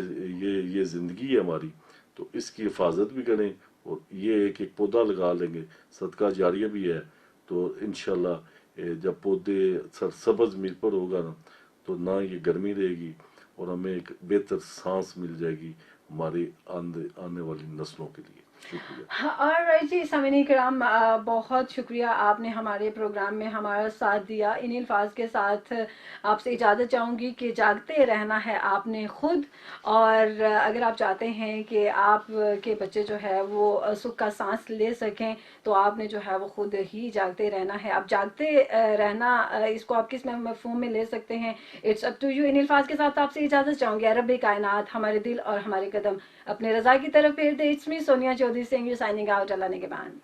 یہ زندگی ہے ہماری، تو اس کی حفاظت بھی کریں، اور یہ ایک ایک پودا لگا لیں گے، صدقہ جاریہ بھی ہے. تو انشاءاللہ جب پودے سرسبز میرپور ہوگا نا، تو نہ یہ گرمی رہے گی، اور ہمیں ایک بہتر سانس مل جائے گی ہماری آنے والی نسلوں کے لیے. شکریہ. اور جی سامعین کرام، بہت شکریہ، آپ نے ہمارے پروگرام میں ہمارا ساتھ دیا. انہی الفاظ کے ساتھ آپ سے اجازت چاہوں گی کہ جاگتے رہنا ہے آپ نے خود، اور اگر آپ چاہتے ہیں کہ آپ کے بچے جو ہے وہ سکھ کا سانس لے سکیں، تو آپ نے جو ہے وہ خود ہی جاگتے رہنا ہے. آپ جاگتے رہنا، اس کو آپ کس مفہوم میں لے سکتے ہیں، اٹس اپ ٹو یو. ان الفاظ کے ساتھ آپ سے اجازت چاہوں گی. رب کائنات ہمارے دل اور ہمارے قدم اپنے رضا کی طرف پھیر دے. It's me Sonia Chaudhry Singh, signing out. اللہ نگہبان.